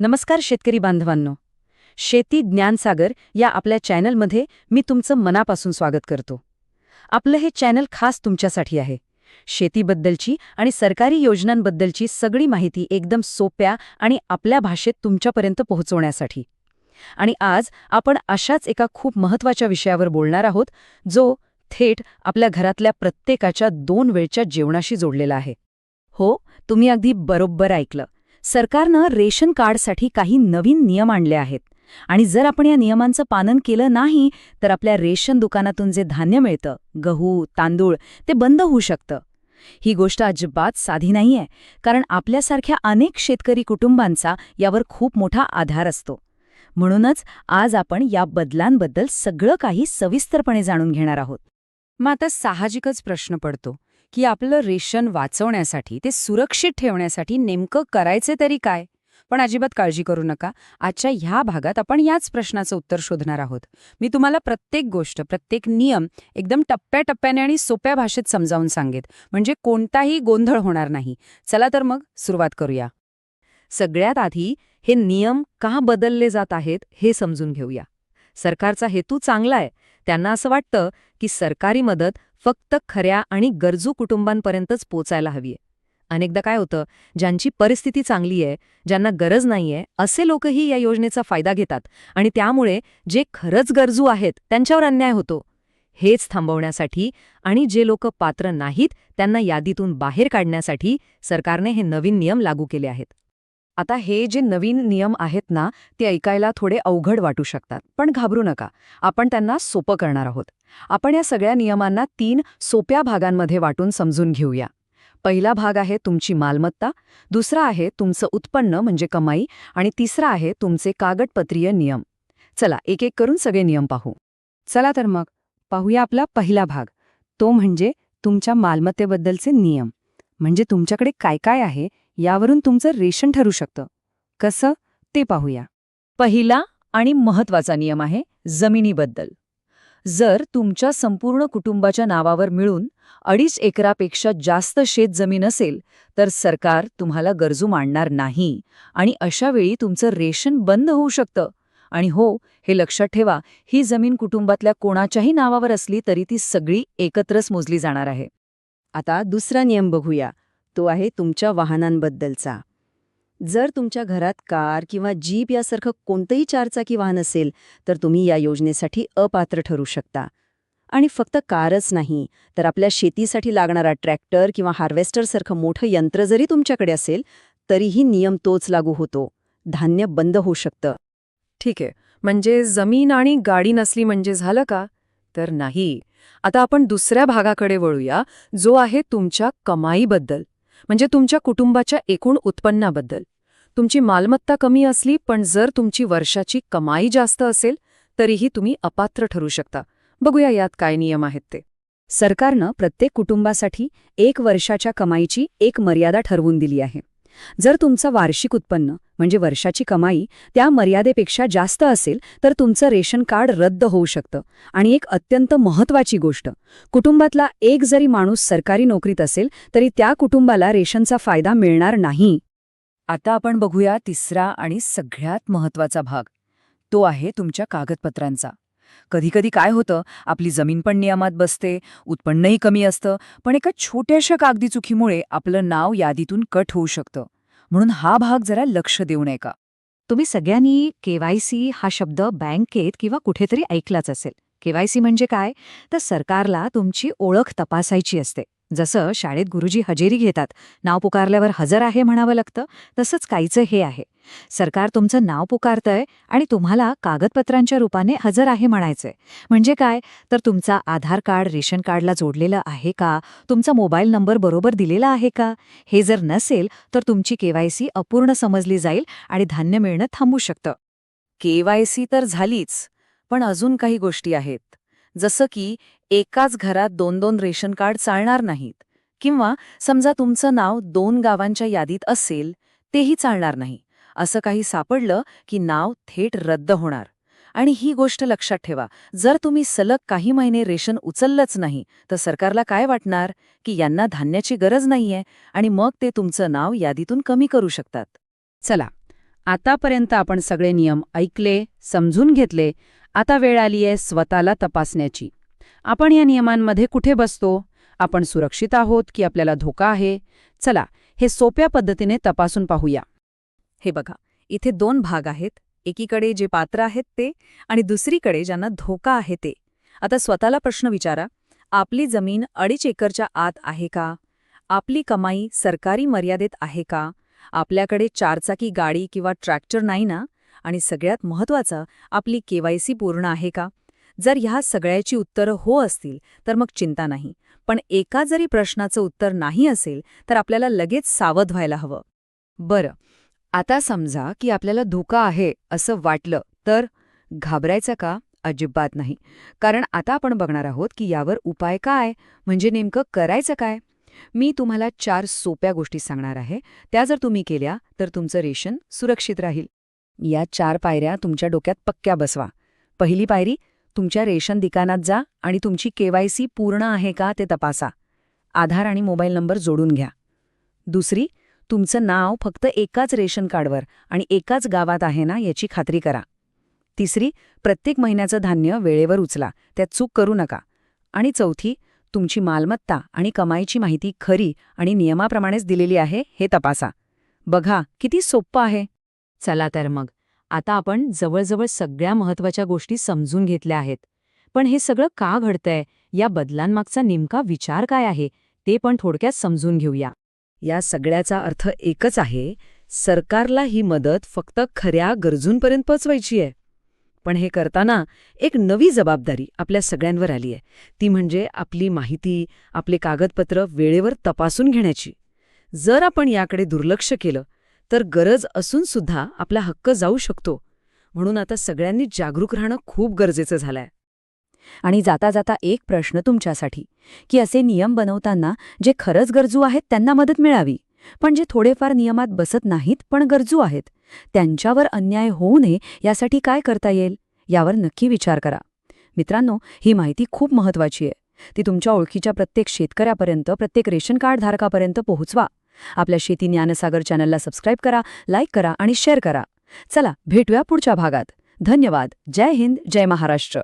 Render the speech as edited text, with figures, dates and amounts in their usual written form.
नमस्कार शेतकरी बांधवांनो. शेती ज्ञानसागर या आपल्या चॅनलमध्ये मी तुमचं मनापासून स्वागत करतो. आपलं हे चॅनल खास तुमच्यासाठी आहे. शेतीबद्दलची आणि सरकारी योजनांबद्दलची सगळी माहिती एकदम सोप्या आणि आपल्या भाषेत तुमच्यापर्यंत पोहोचवण्यासाठी. आणि आज आपण अशाच एका खूप महत्त्वाच्या विषयावर बोलणार आहोत, जो थेट आपल्या घरातल्या प्रत्येकाच्या 2 वेळच्या जेवणाशी जोडलेला आहे. हो, तुम्ही अगदी बरोबर ऐकलं. सरकारनं रेशन कार्डसाठी काही नवीन नियम आणले आहेत आणि जर आपण या नियमांचं पालन केलं नाही तर आपल्या रेशन दुकानातून जे धान्य मिळतं, गहू, तांदूळ, ते बंद होऊ शकतं. ही गोष्ट अजिबात साधी नाहीये, कारण आपल्यासारख्या अनेक शेतकरी कुटुंबांचा यावर खूप मोठा आधार असतो. म्हणूनच आज आपण या बदलांबद्दल सगळं काही सविस्तरपणे जाणून घेणार आहोत. मग आता साहजिकच प्रश्न पडतो की आपलं रेशन वाचवण्यासाठी, ते सुरक्षित ठेवण्यासाठी नेमकं करायचे तरी काय? पण अजिबात काळजी करू नका. आजच्या ह्या भागात आपण याच प्रश्नाचं उत्तर शोधणार आहोत. मी तुम्हाला प्रत्येक गोष्ट, प्रत्येक नियम एकदम टप्प्याटप्प्याने आणि सोप्या भाषेत समजावून सांगेन, म्हणजे कोणताही गोंधळ होणार नाही. चला तर मग सुरुवात करूया. सगळ्यात आधी हे नियम का बदलले जात आहेत हे समजून घेऊया. सरकारचा हेतू चांगला आहे. त्यांना असं वाटतं की सरकारी मदत फक्त खऱ्या आणि गरजू कुटुंबांपर्यंतच पोचायला हवीये. अनेकदा काय होतं, ज्यांची परिस्थिती चांगली आहे, ज्यांना गरज नाहीये, असे लोकही या योजनेचा फायदा घेतात आणि त्यामुळे जे खरंच गरजू आहेत त्यांच्यावर अन्याय होतो. हेच थांबवण्यासाठी आणि जे लोक पात्र नाहीत त्यांना यादीतून बाहेर काढण्यासाठी सरकारने हे नवीन नियम लागू केले आहेत. आता हे जे नवीन नियम आहेत ना, ते ऐकायला थोडे अवघड वाटू शकतात, पण घाबरू नका. आपण त्यांना सोपं करणार आहोत. आपण या सगळ्या नियमांना 3 सोप्या भागांमध्ये वाटून समजून घेऊया. पहिला भाग आहे तुमची मालमत्ता, दुसरा आहे तुमचं उत्पन्न म्हणजे कमाई, आणि तिसरा आहे तुमचे कागदपत्रीय नियम. चला एक एक करून सगळे नियम पाहू. चला तर मग पाहूया आपला पहिला भाग. तो म्हणजे तुमच्या मालमत्तेबद्दलचे नियम. म्हणजे तुमच्याकडे काय काय आहे यावरून तुमचं रेशन ठरू शकतं. कसं ते पाहूया. पहिला आणि महत्त्वाचा नियम आहे जमिनीबद्दल. जर तुमच्या संपूर्ण कुटुंबाच्या नावावर मिळून 2.5 एकरापेक्षा जास्त शेतजमीन असेल तर सरकार तुम्हाला गरजू मानणार नाही आणि अशावेळी तुमचं रेशन बंद होऊ शकतं. आणि हो, हे लक्षात ठेवा, ही जमीन कुटुंबातल्या कोणाच्याही नावावर असली तरी ती सगळी एकत्रच मोजली जाणार आहे. आता दुसरा नियम बघूया. तो आहे तुमच्या वाहनांबद्दलचा. जर तुमच्या घरात कार किंवा जीप यासारखं कोणतंही 4 चाकी वाहन असेल तर तुम्ही या योजनेसाठी अपात्र ठरू शकता. आणि फक्त कारच नाही, तर आपल्या शेतीसाठी लागणारा ट्रॅक्टर किंवा हार्वेस्टरसारखं मोठं यंत्र जरी तुमच्याकडे असेल तरीही नियम तोच लागू होतो. धान्य बंद होऊ शकतं. ठीक आहे, म्हणजे जमीन आणि गाडी नसली म्हणजे झालं का? तर नाही. आता आपण दुसऱ्या भागाकडे वळूया, जो आहे तुमच्या कमाईबद्दल, म्हणजे तुमच्या कुटुंबाच्या एकूण उत्पन्नाबद्दल. तुमची मालमत्ता कमी असली पण जर तुमची वर्षाची कमाई जास्त असेल तरीही तुम्ही अपात्र ठरू शकता. बघूया यात काय नियम आहेत ते. सरकारनं प्रत्येक कुटुंबासाठी 1 वर्षाच्या कमाईची एक मर्यादा ठरवून दिली आहे. जर तुमचं वार्षिक उत्पन्न म्हणजे वर्षाची कमाई त्या मर्यादेपेक्षा जास्त असेल तर तुमचं रेशन कार्ड रद्द होऊ शकतं. आणि एक अत्यंत महत्त्वाची गोष्ट, कुटुंबातला एक जरी माणूस सरकारी नोकरीत असेल तरी त्या कुटुंबाला रेशनचा फायदा मिळणार नाही. आता आपण बघूया तिसरा आणि सगळ्यात महत्त्वाचा भाग. तो आहे तुमच्या कागदपत्रांचा. कधीकधी काय होतं, आपली जमीन पण नियमात बसते, उत्पन्नही कमी असतं, पण एका छोट्याशा कागदी चुकीमुळे आपलं नाव यादीतून कट होऊ शकतं. म्हणून हा भाग जरा लक्ष देऊ नये का? तुम्ही सगळ्यांनी KYC हा शब्द बँकेत किंवा कुठेतरी ऐकलाच असेल. KYC म्हणजे काय? तर सरकारला तुमची ओळख तपासायची असते. जसं शाळेत गुरुजी हजेरी घेतात, नाव पुकारल्यावर हजर आहे म्हणावं लागतं, तसंच काहीचं हे आहे. सरकार तुमचं नाव पुकारतंय आणि तुम्हाला कागदपत्रांच्या रूपाने हजर आहे म्हणायचंय. म्हणजे काय? तर तुमचा आधार कार्ड रेशन कार्डला जोडलेलं आहे का? तुमचा मोबाईल नंबर बरोबर दिलेला आहे का? हे जर नसेल तर तुमची KYC अपूर्ण समजली जाईल आणि धान्य मिळणं थांबू शकतं. KYC तर झालीच, पण अजून काही गोष्टी आहेत. जसं की एकाच घरात 2-2 रेशन कार्ड चालणार नाहीत, किंवा समजा तुमचं नाव 2 गावांच्या यादीत असेल तेही चालणार नाही. असं काही सापडलं की नाव थेट रद्द होणार. आणि ही गोष्ट लक्षात ठेवा, जर तुम्ही सलग काही महिने रेशन उचललंच नाही तर सरकारला काय वाटणार की यांना धान्याची गरज नाहीये आणि मग ते तुमचं नाव यादीतून कमी करू शकतात. चला आतापर्यंत आपण सगळे नियम ऐकले, समजून घेतले. आता वेळ आली आहे स्वतःला तपासण्याची. आपण या नियमांमध्ये कुठे बसतो? आपण सुरक्षित आहोत की आपल्याला धोका आहे? चला, हे सोप्या पद्धतीने तपासून पाहूया. हे बघा, इथे 2 भाग आहेत. एकीकडे जे पात्र आहेत ते आणि दुसरीकडे ज्यांना धोका आहे ते. आता स्वतःला प्रश्न विचारा, आपली जमीन 2.5 एकरच्या आत आहे का? आपली कमाई सरकारी मर्यादेत आहे का? आपल्याकडे 4चाकी गाडी किंवा ट्रॅक्टर नाही ना? आणि सगळ्यात महत्त्वाचं, आपली KYC पूर्ण आहे का? जर ह्या सगळ्याची उत्तरं हो असतील तर मग चिंता नाही. पण एका जरी प्रश्नाचं उत्तर नाही असेल तर आपल्याला लगेच सावध व्हायला हवं. बरं, आता समजा की आपल्याला धोका आहे असं वाटलं तर घाबरायचं का? अजिबात नाही. कारण आता आपण बघणार आहोत की यावर उपाय काय, म्हणजे नेमकं करायचं काय. मी तुम्हाला 4 सोप्या गोष्टी सांगणार आहे. त्या जर तुम्ही केल्या तर तुमचं रेशन सुरक्षित राहील. या 4 पायऱ्या तुमच्या डोक्यात पक्क्या बसवा. पहिली पायरी, तुमच्या रेशन दुकानात जा आणि तुमची KYC पूर्ण आहे का ते तपासा. आधार आणि मोबाईल नंबर जोडून घ्या. दुसरी, तुमचं नाव फक्त एकाच रेशन कार्डवर आणि एकाच गावात आहे ना याची खात्री करा. तिसरी, प्रत्येक महिन्याचं धान्य वेळेवर उचला, त्यात चूक करू नका. आणि चौथी, तुमची मालमत्ता आणि कमाईची माहिती खरी आणि नियमाप्रमाणेच दिलेली आहे हे तपासा. बघा, किती सोपं आहे. चला तर मग, आता आपण जवळजवळ सगळ्या महत्त्वाच्या गोष्टी समजून घेतल्या आहेत. पण हे सगळं का घडतंय, या बदलांमागचा नेमका विचार काय आहे, ते पण थोडक्यात समजून घेऊया. या सगळ्याचा अर्थ एकच आहे, सरकारला ही मदत फक्त खऱ्या गरजूंपर्यंत पोचवायची आहे. पण हे करताना एक नवी जबाबदारी आपल्या सगळ्यांवर आली आहे. ती म्हणजे आपली माहिती, आपले कागदपत्र वेळेवर तपासून घेण्याची. जर आपण याकडे दुर्लक्ष केलं तर गरज असून सुद्धा आपला हक्क जाऊ शकतो. म्हणून आता सगळ्यांनी जागरूक राहणं खूप गरजेचं झालंय. आणि जाता जाता एक प्रश्न तुमच्यासाठी, की असे नियम बनवताना जे खरंच गरजू आहेत त्यांना मदत मिळावी, पण जे थोडेफार नियमात बसत नाहीत पण गरजू आहेत, त्यांच्यावर अन्याय होऊ नये यासाठी काय करता येईल, यावर नक्की विचार करा. मित्रांनो, ही माहिती खूप महत्त्वाची आहे. ती तुमच्या ओळखीच्या प्रत्येक शेतकऱ्यापर्यंत, प्रत्येक रेशन कार्ड धारकापर्यंत पोहोचवा. आपल्या शेती ज्ञानसागर चॅनलला सबस्क्राईब करा, लाईक करा आणि शेअर करा. चला, भेटूया पुढच्या भागात. धन्यवाद. जय हिंद, जय महाराष्ट्र.